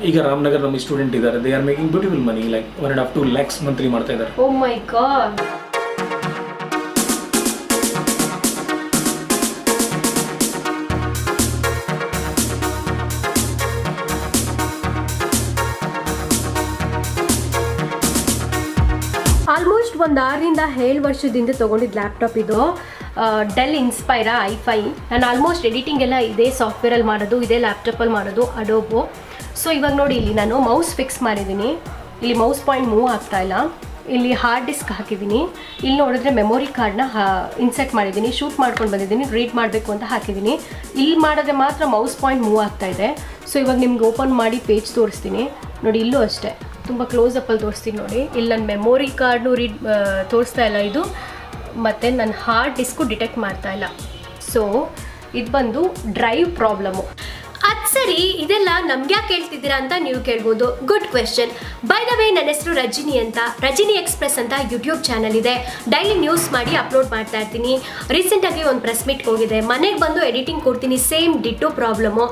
ಈಗ ರಾಮನಗರ್ ನಮ್ಮ ಸ್ಟೂಡೆಂಟ್ ಇದ್ದಾರೆ, they are making beautiful money, like 1.5-2 lakhs monthly ಮಾಡ್ತಾ ಇದ್ದಾರೆ. ಓ ಮೈ ಗಾಡ್. ಆಲ್ಮೋಸ್ಟ್ ಒಂದು 6-7 ವರ್ಷದಿಂದ ತೊಗೊಂಡಿದ್ದು ಲ್ಯಾಪ್ಟಾಪ್ ಇದು. Dell Inspiron i5. ನಾನು ಆಲ್ಮೋಸ್ಟ್ ಎಡಿಟಿಂಗ್ ಎಲ್ಲ ಇದೇ ಸಾಫ್ಟ್ವೇರಲ್ಲಿ ಮಾಡೋದು, ಇದೇ ಲ್ಯಾಪ್ಟಾಪಲ್ಲಿ ಮಾಡೋದು, ಅಡೋಬೋ. ಸೊ ಇವಾಗ ನೋಡಿ, ಇಲ್ಲಿ ನಾನು ಮೌಸ್ ಫಿಕ್ಸ್ ಮಾಡಿದ್ದೀನಿ, ಇಲ್ಲಿ ಮೌಸ್ ಪಾಯಿಂಟ್ ಮೂವ್ ಆಗ್ತಾಯಿಲ್ಲ, ಇಲ್ಲಿ ಹಾರ್ಡ್ ಡಿಸ್ಕ್ ಹಾಕಿದ್ದೀನಿ, ಇಲ್ಲಿ ನೋಡಿದ್ರೆ ಮೆಮೊರಿ ಕಾರ್ಡ್ನ ಇನ್ಸರ್ಟ್ ಮಾಡಿದ್ದೀನಿ, ಶೂಟ್ ಮಾಡ್ಕೊಂಡು ಬಂದಿದ್ದೀನಿ, ರೀಡ್ ಮಾಡಬೇಕು ಅಂತ ಹಾಕಿದ್ದೀನಿ. ಇಲ್ಲಿ ಮಾಡಿದ್ರೆ ಮಾತ್ರ ಮೌಸ್ ಪಾಯಿಂಟ್ ಮೂವ್ ಆಗ್ತಾಯಿದೆ. ಸೊ ಇವಾಗ ನಿಮ್ಗೆ ಓಪನ್ ಮಾಡಿ ಪೇಜ್ ತೋರಿಸ್ತೀನಿ ನೋಡಿ. ಇಲ್ಲೂ ಅಷ್ಟೇ ತುಂಬ ಕ್ಲೋಸಪ್ಪಲ್ಲಿ ತೋರಿಸ್ತೀನಿ ನೋಡಿ. ಇಲ್ಲಿ ನನ್ನ ಮೆಮೊರಿ ಕಾರ್ಡ್ನು ತೋರಿಸ್ತಾ ಇಲ್ಲ ಇದು, ಮತ್ತು ನನ್ನ ಹಾರ್ಡ್ ಡಿಸ್ಕು ಡಿಟೆಕ್ಟ್ ಮಾಡ್ತಾ ಇಲ್ಲ. ಸೊ ಇದು ಬಂದು ಡ್ರೈವ್ ಪ್ರಾಬ್ಲಮ್ಮು. ಅದು ಸರಿ, ಇದೆಲ್ಲ ನಮ್ಗೆ ಯಾಕೆ ಕೇಳ್ತಿದ್ದೀರಾ ಅಂತ ನೀವು ಕೇಳ್ಬೋದು. Good question. By the way, ನನ್ನ ಹೆಸರು ರಜಿನಿ ಅಂತ. ರಜಿನಿ ಎಕ್ಸ್ಪ್ರೆಸ್ ಅಂತ ಯೂಟ್ಯೂಬ್ ಚಾನಲ್ ಇದೆ. ಡೈಲಿ ನ್ಯೂಸ್ ಮಾಡಿ ಅಪ್ಲೋಡ್ ಮಾಡ್ತಾ ಇರ್ತೀನಿ. ರೀಸೆಂಟಾಗಿ ಒಂದು ಪ್ರೆಸ್ ಮೀಟ್ಗೆ ಹೋಗಿದೆ, ಮನೆಗೆ ಬಂದು ಎಡಿಟಿಂಗ್ ಕೊಡ್ತೀನಿ, same ditto problem.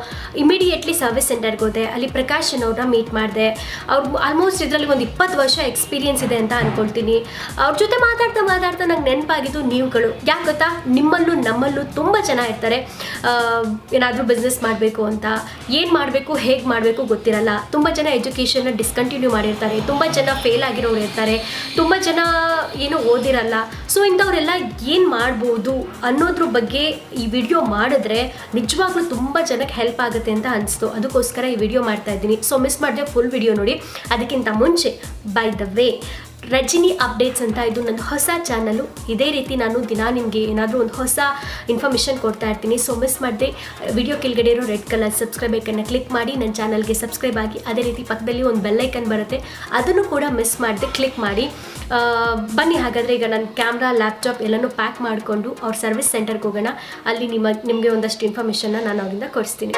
Immediately service ಸೆಂಟರ್ಗೆ ಹೋದೆ, ಅಲ್ಲಿ ಪ್ರಕಾಶ್ ಅವ್ರನ್ನ ಮೀಟ್ ಮಾಡಿದೆ. ಅವ್ರು ಆಲ್ಮೋಸ್ಟ್ ಇದರಲ್ಲಿ ಒಂದು 20 ವರ್ಷ ಎಕ್ಸ್ಪೀರಿಯನ್ಸ್ ಇದೆ ಅಂತ ಅಂದ್ಕೊಳ್ತೀನಿ. ಅವ್ರ ಜೊತೆ ಮಾತಾಡ್ತಾ ನಂಗೆ ನೆನಪಾಗಿದ್ದು ನೀವುಗಳು. ಯಾಕೆ ಗೊತ್ತಾ, ನಿಮ್ಮಲ್ಲೂ ನಮ್ಮಲ್ಲೂ ತುಂಬ ಜನ ಇರ್ತಾರೆ, ಏನಾದರೂ ಬಿಸ್ನೆಸ್ ಮಾಡಬೇಕು ಅಂತ, ಏನು ಮಾಡಬೇಕು ಹೇಗೆ ಮಾಡಬೇಕು ಗೊತ್ತಿರಲ್ಲ. ತುಂಬ ಜನ ಎಜುಕೇಷನ್ನ ಡಿಸ್ಕಂಟಿನ್ಯೂ ಮಾಡಿರ್ತಾರೆ, ತುಂಬ ಜನ ಫೇಲ್ ಆಗಿರೋರು ಇರ್ತಾರೆ, ತುಂಬ ಜನ ಏನೂ ಓದಿರಲ್ಲ. ಸೊ ಇಂಥವರೆಲ್ಲ ಏನು ಮಾಡ್ಬೋದು ಅನ್ನೋದ್ರ ಬಗ್ಗೆ ಈ ವಿಡಿಯೋ ಮಾಡಿದ್ರೆ ನಿಜವಾಗ್ಲೂ ತುಂಬ ಜನಕ್ಕೆ ಹೆಲ್ಪ್ ಆಗುತ್ತೆ ಅಂತ ಅನಿಸ್ತು. ಅದಕ್ಕೋಸ್ಕರ ಈ ವಿಡಿಯೋ ಮಾಡ್ತಾ ಇದ್ದೀನಿ. ಸೊ ಮಿಸ್ ಮಾಡಿದೆ ಫುಲ್ ವಿಡಿಯೋ ನೋಡಿ. ಅದಕ್ಕಿಂತ ಮುಂಚೆ, by the way, Rajini updates ಅಂತ ಇದು ನನ್ನ ಹೊಸ ಚಾನಲ್ಲು. ಇದೇ ರೀತಿ ನಾನು ದಿನ ನಿಮಗೆ ಏನಾದರೂ ಒಂದು ಹೊಸ ಇನ್ಫಾರ್ಮೇಷನ್ ಕೊಡ್ತಾ ಇರ್ತೀನಿ. ಸೊ ಮಿಸ್ ಮಾಡಿದೆ ವಿಡಿಯೋ ಕೆಳಗಡೆ ಇರೋ ರೆಡ್ ಕಲರ್ ಸಬ್ಸ್ಕ್ರೈಬ್ ಐಕನ್ನ ಕ್ಲಿಕ್ ಮಾಡಿ ನನ್ನ ಚಾನಲ್ಗೆ ಸಬ್ಸ್ಕ್ರೈಬ್ ಆಗಿ. ಅದೇ ರೀತಿ ಪಕ್ಕದಲ್ಲಿ ಒಂದು ಬೆಲ್ ಐಕನ್ ಬರುತ್ತೆ, ಅದನ್ನು ಕೂಡ ಮಿಸ್ ಮಾಡಿದೆ ಕ್ಲಿಕ್ ಮಾಡಿ. ಬನ್ನಿ ಹಾಗಾದರೆ ಈಗ ನನ್ನ ಕ್ಯಾಮ್ರಾ, ಲ್ಯಾಪ್ಟಾಪ್ ಎಲ್ಲನೂ ಪ್ಯಾಕ್ ಮಾಡಿಕೊಂಡು ಅವ್ರ ಸರ್ವಿಸ್ ಸೆಂಟರ್ಗೆ ಹೋಗೋಣ. ಅಲ್ಲಿ ನಿಮಗೆ ಒಂದಷ್ಟು ಇನ್ಫಾರ್ಮೇಷನ್ನ ನಾನು ಅವರಿಂದ ಕೊಡಿಸ್ತೀನಿ.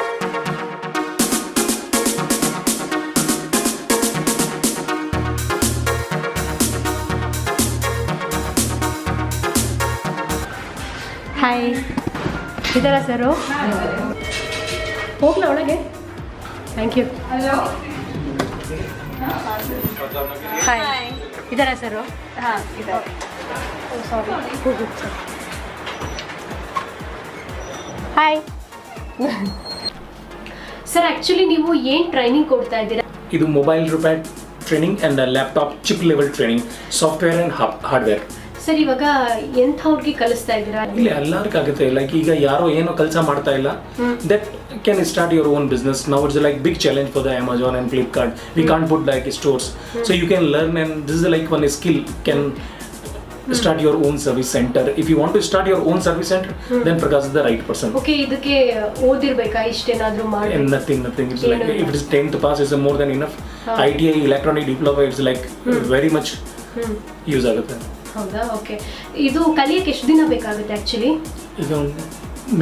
ಹಾಯ್, ಇದ್ದಾರಾ ಸರು? ಹೋಗ್ಲಾ ಒಳಗೆ? Thank you. ಹಾಯ್, ಇದ್ದಾರಾ ಸರು? ಹಾಂ, ಇದ್ದಾರೆ. ಸಾರಿ. ಹಾಯ್ ಸರ್, ಆ್ಯಕ್ಚುಲಿ ನೀವು ಏನು ಟ್ರೈನಿಂಗ್ ಕೊಡ್ತಾ ಇದ್ದೀರಾ? ಇದು mobile repair training and laptop chip level training, software and hardware. Sir, ಇವಾಗ ಎಂಥವ್ರಿಗೆ ಕಲಿಸ್ತಾ ಇದ್ದೀರಾ? ಇಲ್ಲಿ ಎಲ್ಲರಿಗಾಗುತ್ತೆ. ಲೈಕ್ ಈಗ ಯಾರೋ ಏನೋ ಕೆಲಸ ಮಾಡ್ತಾ ಇಲ್ಲ, that can start your own business. Now it's like big challenge for the Amazon and Flipkart. We can't put like stores, so you can learn, and this is like one skill can start your own service center. If you want to start your own service center, then Prakash is the right person. Okay, ಇದಕ್ಕೆ ಓದಿರ್ಬೇಕಾ? ಇಷ್ಟೇನಾದ್ರೂ ಮಾಡಿ? Nothing. It's like if it is 10th pass is more than enough. ITI electronic diploma, it's like very much use ಆಗುತ್ತೆ. ಹೌದಾ? Okay. ಇದು ಕಲಿಯಕ್ಕೆ ಎಷ್ಟು ದಿನ ಬೇಕಾಗುತ್ತೆ actually? ಈಗ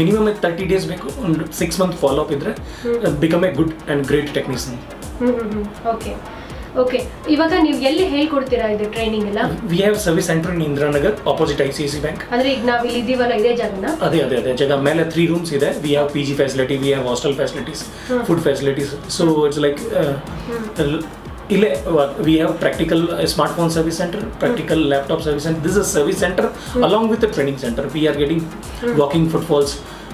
ಮಿನಿಮಮ್ 30 days ಬೇಕು. ಒಂದು 6 month ಫಾಲೋ ಅಪ್ ಇದ್ರೆ become A good and great technician. Okay. ಇವಾಗ ನೀವು ಎಲ್ಲಿ ಹೇಳ್ಕೊಡ್ತೀರಾ ಇದು ಟ್ರೈನಿಂಗ್ ಎಲ್ಲ? We have service centre in Indiranagar, opposite ICICI bank. ಅಂದ್ರೆ ಈಗ ನಾವು ಇಲ್ಲಿ ಇದೀವಲ್ಲ, ಇದೇ ಜಾಗನ? ಅದೇ ಜಾಗ. ಮೇಲೆ 3 rooms ಇದೆ. We have PG facility, we have hostel facilities, food facilities. So it's like ಇಲ್ಲೇ we have practical smartphone service center, practical laptop service center. This is a service center along with the training center. We are getting walking footfalls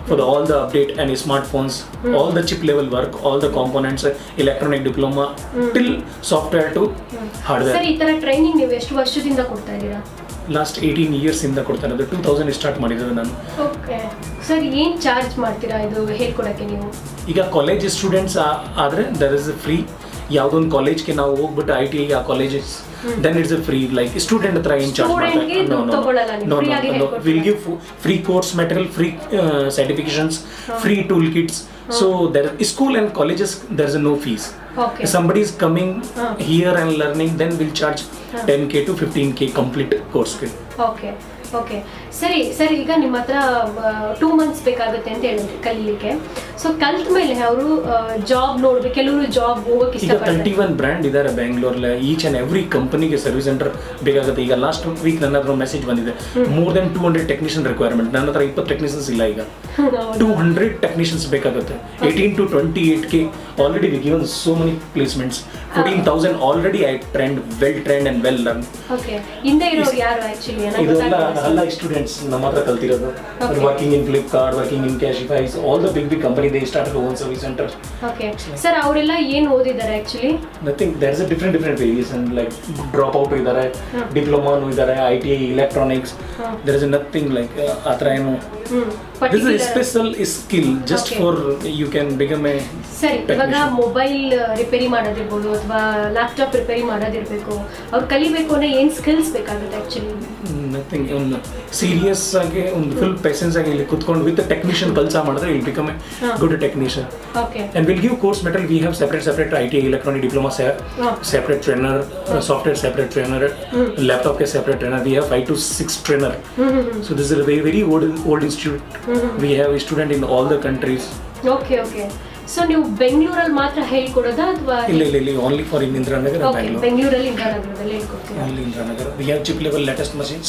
for all the update and smartphones, all the chip level work, all the components, electronic diploma till software to hardware. Sir, ಈ ತರ training ನೀವು ಎಷ್ಟು ವರ್ಷದಿಂದ ಕೊಡ್ತಾ ಇದ್ದೀರಾ? Last 18 years ಇಂದ ಕೊಡ್ತಾ ಇರೋದು. 2000 ಸ್ಟಾರ್ಟ್ ಮಾಡಿರೋದು ನಾನು. ಓಕೆ. ಸರ್, ಏನು ಚಾರ್ಜ್ ಮಾಡ್ತೀರಾ ಇದು ಹೇಳ್ಕೊಡಕ್ಕೆ ನೀವು? ಈಗ ಕಾಲೇಜ್ ಸ್ಟೂಡೆಂಟ್ಸ್ ಆದರೆ ದರ್ ಇಸ್ ಫ್ರೀ. ಯಾವುದೊಂದು ಕಾಲೇಜ್ಗೆ ನಾವು ಹೋಗ್ಬಿಟ್ಟು ITI ಆ colleges, then it's free. Like student ಹತ್ರ ಏನು ಚಾರ್ಜ್ ಮಾಡ್ತಾರೆ? No, will give free course material, free certifications, free tool kits. So there school and colleges, there is no fees. Okay. If somebody is coming here and learning, then we'll charge 10K to 15K complete course fee. Okay. ಸರಿ, ಈಗ ನಿಮ್ಮ ಹತ್ರ 2 months ಬೇಕಾಗುತ್ತೆ ಅಂತ ಹೇಳಿದ್ರಿ ಕಲೀಲಿಕ್ಕೆ. So ಕಲ್ತ ಮೇಲೆ ಅವರು ಜಾಬ್ ನೋಡ್ಬೇಕು, ಕೆಲವರು ಜಾಬ್ ಹೋಗಕ್ಕೆ ಇಷ್ಟಪಡ್ತಾರೆ. 31 ಬ್ರ್ಯಾಂಡ್ ಇದ್ದಾರೆ ಬ್ಯಾಂಗ್ಳೂರಲ್ಲಿ. ಈಚ್ ಆ್ಯಂಡ್ ಎವ್ರಿ ಕಂಪನಿಗೆ ಸರ್ವಿಸ್ ಸೆಂಟರ್ ಬೇಕಾಗುತ್ತೆ. ಈಗ ಲಾಸ್ಟ್ ವೀಕ್ ನನ್ನ ಹತ್ರ ಮೆಸೇಜ್ ಬಂದಿದೆ, ಮೋರ್ ದೆನ್ 200 ಟೆಕ್ನಿಷಿಯನ್ ರಿಕ್ವೈರ್ಮೆಂಟ್. ನನ್ನ ಹತ್ರ 20 ಟೆಕ್ನಿಷಿಯನ್ಸ್ ಇಲ್ಲ ಈಗ. 200 ಟೆಕ್ನಿಷಿಯನ್ಸ್ ಬೇಕಾಗುತ್ತೆ. 18 to 28K already we given so many placements. 14,000 already I trained, well trained and well done. Okay. ಹಿಂದೆ ಇರೋರು ಯಾರು ಆಕ್ಚುಲಿ? ಇದೆಲ್ಲ ಸ್ಟೂಡೆಂಟ್ಸ್ ನಮ್ಮ ಹತ್ರ ಕಲ್ತಿರೋದು. Working in Flipkart, working in Cashify's, all the big company they started own service center. Okay sir, ಅವರೆಲ್ಲ ಏನು ಓದಿದ್ದಾರೆ actually? Nothing, there is a different variation, like drop out ಇದ್ದಾರೆ, ಡಿಪ್ಲೊಮಾನು ಇದ್ದಾರೆ, ITI electronics, there is nothing like ಆ ಥರ ಏನು. This is special skill just for you can become a. ಸರಿ, ಇವಾಗ ಮೊಬೈಲ್ ರಿಪೇರಿ ಮಾಡೋದಿರ್ಬೋದು ಅಥವಾ ಲ್ಯಾಪ್ಟಾಪ್ ರಿಪೇರಿ ಮಾಡೋದಿರಬೇಕು, ಅವ್ರು ಕಲಿಬೇಕು ಅಂದ್ರೆ ಏನು ಸ್ಕಿಲ್ಸ್ ಬೇಕಾಗುತ್ತೆ ಆಕ್ಚುಲಿ? ನಥಿಂಗ್, ಒಂದು ಸೀರಿಯಸ್ ಆಗಿ ಒಂದು ಫುಲ್ ಪೇಷನ್ಸ್ ಆಗಿ ಇಲ್ಲಿ ಕುತ್ಕೊಂಡು ವಿತ್ ಟೆಕ್ನಿಷಿಯನ್ ಕೆಲಸ ಮಾಡಿದ್ರೆ will become A good technician. Okay. And we'll give course material. We have separate ITI electronic diploma separate trainer, software separate trainer, laptop ke separate trainer. We have 5 to 6 trainer. So this is a very old institute. We have a student in all the countries. Okay. So ನೀವು ಬೆಂಗಳೂರಲ್ಲಿ ಮಾತ್ರ ಹೇಳ್ಕೊಡೋದಾ ಅಥವಾ? ಇಲ್ಲ, only for in Indranagar and Bangalore. ಬೆಂಗಳೂರಲ್ಲಿ ಇಂದ್ರಾನಗರದಲ್ಲಿ ಹೇಳ್ಕೊಡ್ತೀರಾ? Only Indranagar. We have chip level latest machines.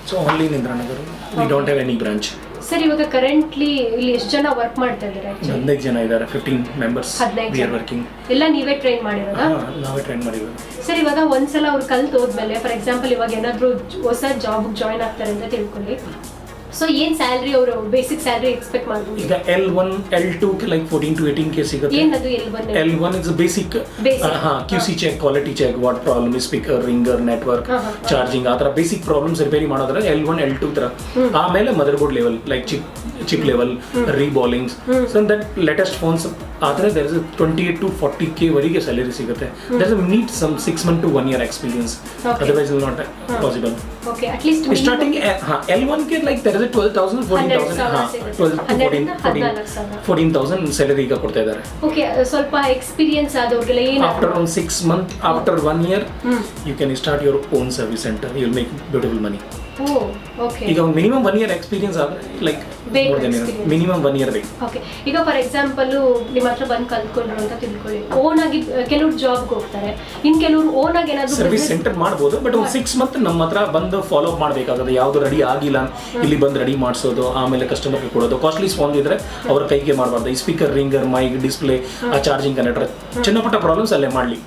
So only in Indranagar. We don't have any branch. Sir, ಇವಾಗ currently ಇಲ್ಲಿ ಎಷ್ಟು ಜನ ವರ್ಕ್ ಮಾಡ್ತಾ ಇದ್ದಾರೆ? 15 ಜನ ಇದ್ದಾರೆ, 15 members. We are working. ಎಲ್ಲ ನೀವೇ ಟ್ರೈನ್ ಮಾಡಿರೋದಾ? ನಾವೇ ಟ್ರೈನ್ ಮಾಡಿರೋದು. ಸರ್, ಇವಾಗ ಒಂದ್ಸಲ ಅವ್ರು ಕಲ್ತು ಹೋದ್ಮೇಲೆ ಫಾರ್ ಎಕ್ಸಾಂಪಲ್ ಇವಾಗ ಏನಾದ್ರು ಹೊಸ ಜಾಬ್ ಜಾಯ್ನ್ ಆಗ್ತಾರೆ ಅಂತ ತಿಳ್ಕೊಳ್ಳಿ, ಸೊ ಏನ್ ಸ್ಯಾಲರಿ ಅವರು ಬೇಸಿಕ್ ಸ್ಯಾಲರಿ ಎಕ್ಸ್ಪೆಕ್ಟ್ ಮಾಡ್ಬೋದು? ಈಗ L1 L2 like 14 to 18K ಸಿಗುತ್ತೆ. ಏನದು L1? L1 is a basic QC check, quality check, what problem is speaker, ringer, network, charging, ಆ ಥರ basic problems repair ಮಾಡೋದ್ರೆ L1 L2 ಥರ. ಆಮೇಲೆ motherboard level like chip level, reballings, so that latest phones ಆದರೆ there is 28 to 40K ವರೆಗೆ salary ಸಿಗುತ್ತೆ. There is need some 6 months to 1 year experience, otherwise it'll not possible. Okay, at least starting L1 ಗೆ like there is 12,000 14,000 salary ಈಗ ಕೊಡ್ತಾ ಇದ್ದಾರೆ. Okay, ಸ್ವಲ್ಪ experience ಆದವ್ರಿಗೆಲ್ಲ ಏನು after ಒಂದು 6 months, after 1 year you can start your own service center, you will make beautiful money. ಈಗ ಒಂದು minimum 1 year experience ಆದರೆ ಲೈಕ್ ಮಿನಿಮಮ್ 1 year ಬೇಕು. ಓಕೆ, ಈಗ ಫಾರ್ ಎಕ್ಸಾಂಪಲ್ ನಿಮ್ಮ ಹತ್ರ ಬಂದು ಕಲ್ತ್ಕೊಂಡ್ರು ಅಂತ ತಿಳ್ಕೊಳ್ಳಿ, ಓನ್ ಆಗಿ ಕೆಲವರು ಜಾಬ್ಗೆ ಹೋಗ್ತಾರೆ, ಇನ್ ಕೆಲವರು ಓನ್ ಆಗಿ ಏನಾದ್ರು ಸರ್ವಿಸ್ ಸೆಂಟರ್ ಮಾಡ್ಬೋದು, ಬಟ್ ಒಂದು 6 months ನಮ್ಮ ಹತ್ರ ಬಂದು ಫಾಲೋ ಅಪ್ ಮಾಡಬೇಕಾಗುತ್ತೆ. ಯಾವುದು ರೆಡಿ ಆಗಿಲ್ಲ ಇಲ್ಲಿ ಬಂದು ರೆಡಿ ಮಾಡಿಸೋದು, ಆಮೇಲೆ ಕಸ್ಟಮರ್ಗೆ ಕೊಡೋದು. ಕಾಸ್ಟ್ಲಿ ಫೋನ್ ಇದ್ರೆ ಅವ್ರ ಕೈಗೆ ಮಾಡಬಾರ್ದು. ಈ ಸ್ಪೀಕರ್, ರಿಂಗರ್, ಮೈಕ್, ಡಿಸ್ಪ್ಲೇ, ಆ ಚಾರ್ಜಿಂಗ್ ಕನೆಕ್ಟರ್, ಚಿನ್ನ ಪುಟ್ಟ ಪ್ರಾಬ್ಲಮ್ಸ್ ಅಲ್ಲೇ ಮಾಡಲಿ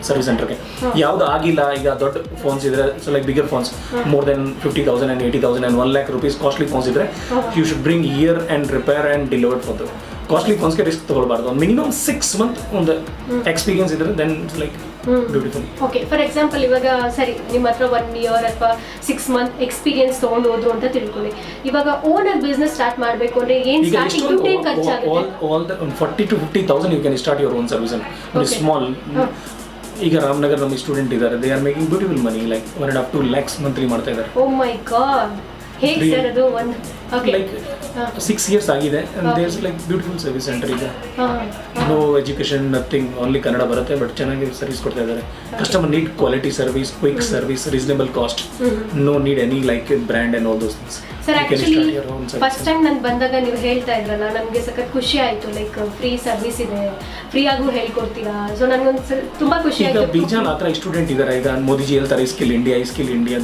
ಸರ್ವಿಸ್ ಸೆಂಟರ್ಗೆ. ಯಾವುದು ಆಗಿಲ್ಲ, ಈಗ ದೊಡ್ಡ ಫೋನ್ಸ್ ಇದ್ರೆ like bigger phones more than 50,000 and 80,000 and 1 lakh rupees costly phones ಇದ್ರೆ you should bring here and repair and deliver for the costly ಫೋನ್ಸ್ಗೆ ರಿಸ್ಕ್ ತಗೊಳ್ಬಾರ್ದು. ಮಿನಿಮಮ್ 6 months ಒಂದು ಎಕ್ಸ್ಪೀರಿಯನ್ಸ್ ಇದ್ರೆ then it's like beautiful. Okay, for example ಇವಾಗ ಸರಿ ನಿಮ್ಮ ಹತ್ರ 1 year ಅಥವಾ 6 months ಎಕ್ಸ್ಪೀರಿಯನ್ಸ್ ತಗೊಂಡು ಹೋದ್ರು ಅಂತ ತಿಳ್ಕೊಳ್ಳಿ, ಇವಾಗ ಓನ್ ಆಗಿ ಬಿಸ್ನೆಸ್ ಸ್ಟಾರ್ಟ್ ಮಾಡಬೇಕು ಅಂದ್ರೆ ಏನು ಸ್ಟಾರ್ಟಿಂಗ್ ದುಡ್ಡು ಏನು ಖರ್ಚಾಗುತ್ತೆ? all the 40 to 50,000 you can start your own service and small. ಈಗ ರಾಮನಗರ್ ನಮ್ಮ ಸ್ಟೂಡೆಂಟ್ ಇದ್ದಾರೆ, they are making beautiful money like 1.5 to 2 lakhs monthly ಮಾಡ್ತಾ ಇದ್ದಾರೆ. ಓ ಮೈ ಗಾಡ್, ಹೇಗೆ ಸರ್ ಅದು? ಒಂದು ಲೈಕ್ 6 years ಆಗಿದೆ and there is like beautiful service center ಈಗ. No education, nothing, only Kannada ಬರುತ್ತೆ, ಬಟ್ ಚೆನ್ನಾಗಿ ಸರ್ವಿಸ್ ಕೊಡ್ತಾ ಇದ್ದಾರೆ. Customer need quality service, quick service, reasonable cost, no need any like brand and all those things. Sir, actually first time ನಾನು ಬಂದಾಗ ನೀವು ಹೇಳ್ತಾ ಇದ್ರಲ್ಲ, ನನಗೆ ಸಖತ್ ಖುಷಿ ಆಯಿತು. ಲೈಕ್ ಫ್ರೀ ಸರ್ವಿಸ್ ಇದೆ, ಫ್ರೀ ಆಗೂ ಹೇಳ್ಕೊಡ್ತೀರಾ, ಸೊ ನನಗೊಂದು ತುಂಬಾ ಖುಷಿ ಆಯಿತು. ಈಗ ಬೀಜಾನ್ ಆ ಥರ ಸ್ಟೂಡೆಂಟ್ ಇದ್ದಾರೆ. ಈಗ ಮೋದಿಜಿ ಹೇಳ್ತಾರೆ skill India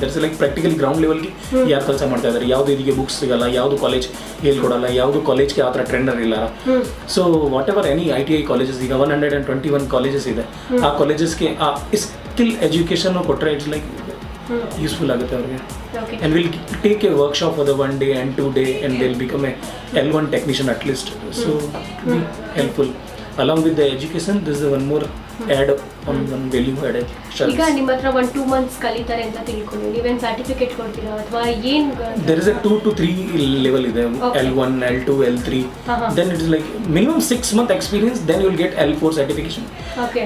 ದರ್ಸ್ like practically ground ಲೆವೆಲ್ಗೆ ಯಾರು ಕೆಲಸ ಮಾಡ್ತಾ ಇದ್ದಾರೆ. ಯಾವುದು ಇದಕ್ಕೆ ಬುಕ್ಸ್ ಸಿಗಲ್ಲ, ಯಾವುದು ಕಾಲೇಜ್ ಹೇಳ್ಕೊಡಲ್ಲ, ಯಾವುದು ಕಾಲೇಜ್ಗೆ ಆ ಥರ ಟ್ರೆಂಡರ್ ಇಲ್ಲ. So what ever any ITI colleges, ಈಗ 121 ಕಾಲೇಜಸ್ ಇದೆ, ಆ ಕಾಲೇಜಸ್ಗೆ ಆ ಸ್ಕಿಲ್ ಎಜುಕೇಷನ್ ಕೊಟ್ಟರೆ ಇಟ್ಸ್ ಲೈಕ್ ಯೂಸ್ಫುಲ್ ಆಗುತ್ತೆ ಅವ್ರಿಗೆ. And we'll take a workshop for the 1 day and 2 day and they'll become a L1 technician at least. So to be helpful. Along with the education, this is one more add on one value added. ಈಗ ನಿಮ್ಮ ಹತ್ರ 1-2 months ಕಲಿತಾರೆ ಅಂತ ತಿಳ್ಕೊಳ್ಳಿ, ನೀವೇನು certificate ಕೊಡ್ತೀರಾ ಅಥವಾ ಏನು? There is a 2 to 3 level ಇದೆ, L1, L2, L3. Then it is like minimum 6 month experience, then you will get L4 certification.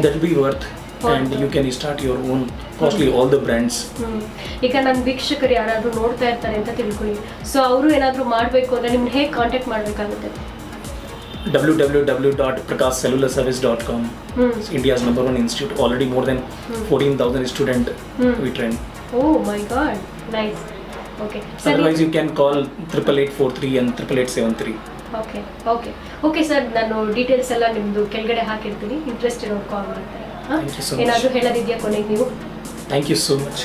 That will be worth. And you can start your own costly all the brands. ಈಗ ನನ್ನ ವೀಕ್ಷಕರು ಯಾರಾದರೂ ನೋಡ್ತಾ ಇರ್ತಾರೆ ಅಂತ ತಿಳ್ಕೊಳ್ಳಿ, so ಅವರು ಏನಾದರೂ ಮಾಡಬೇಕು ಅಂದರೆ ನಿಮ್ಗೆ ಹೇಗೆ ಕಾಂಟ್ಯಾಕ್ಟ್ ಮಾಡಬೇಕಾಗುತ್ತೆ? www.prakashcellularservice.com. It's India's #1 institute. Already more than 14,000 students we train. Oh my god, nice. Okay. Otherwise you can call 8843 and 8873. Okay sir, ನಾನು ಡೀಟೇಲ್ಸ್ ಎಲ್ಲ ನಿಮ್ಮದು ಕೆಳಗಡೆ ಹಾಕಿರ್ತೀನಿ, ಇಂಟ್ರೆಸ್ಟ್ ಇರೋರು ಕಾಲ್ ಮಾಡ್ತಾರೆ. ಏನಾದರೂ ಹೇಳೋದಿದೆಯಾ ಕೊನೆಗೆ ನೀವು? Thank you so much.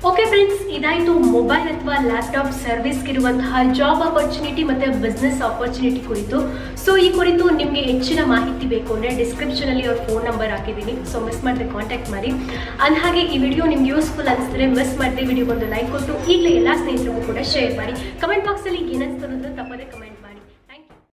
Okay friends, ಇದಾಯಿತು ಮೊಬೈಲ್ ಅಥವಾ ಲ್ಯಾಪ್ಟಾಪ್ ಸರ್ವಿಸ್ಗಿರುವಂತಹ ಜಾಬ್ ಆಪರ್ಚುನಿಟಿ ಮತ್ತು ಬಿಸ್ನೆಸ್ ಆಪರ್ಚುನಿಟಿ ಕುರಿತು. ಸೊ ಈ ಕುರಿತು ನಿಮಗೆ ಹೆಚ್ಚಿನ ಮಾಹಿತಿ ಬೇಕು ಅಂದರೆ ಡಿಸ್ಕ್ರಿಪ್ಷನಲ್ಲಿ ಅವ್ರ ಫೋನ್ ನಂಬರ್ ಹಾಕಿದ್ದೀನಿ. ಸೊ ಮಿಸ್ ಮಾಡದೆ ಕಾಂಟ್ಯಾಕ್ಟ್ ಮಾಡಿ. ಅಂದ ಹಾಗೆ ಈ ವಿಡಿಯೋ ನಿಮ್ಗೆ ಯೂಸ್ಫುಲ್ ಅನಿಸಿದ್ರೆ ಮಿಸ್ ಮಾಡದೆ ವಿಡಿಯೋಗೊಂದು ಲೈಕ್ ಕೊಟ್ಟು ಈಗಲೇ ಎಲ್ಲ ಸ್ನೇಹಿತರಿಗೂ ಕೂಡ ಶೇರ್ ಮಾಡಿ. ಕಮೆಂಟ್ ಬಾಕ್ಸಲ್ಲಿ ಏನನ್ನಿಸ್ತು ಅನ್ನೋದನ್ನ ತಪ್ಪದೆ ಕಮೆಂಟ್